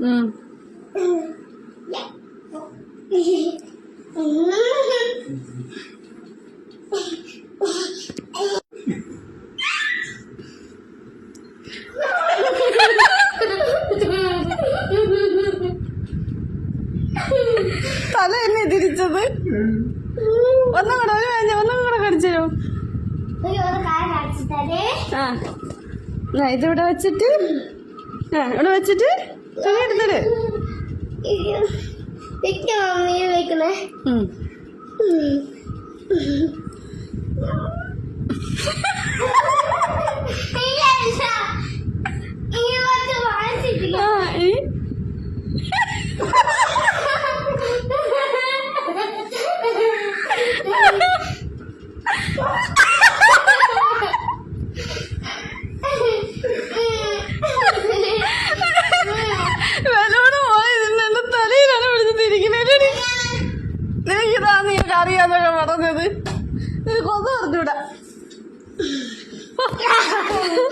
തല എന്നെ തിരിച്ചത്. ഒന്നും കൂടെ കടിച്ചോ. ഇതിവിടെ വെച്ചിട്ട് ഇവിടെ വെച്ചിട്ട് തുണി എടുത്തത്. വെക്കണേ. അറിയാന്നൊക്കെ പറഞ്ഞത്. ഇത് കൊന്നു പറഞ്ഞൂടാ.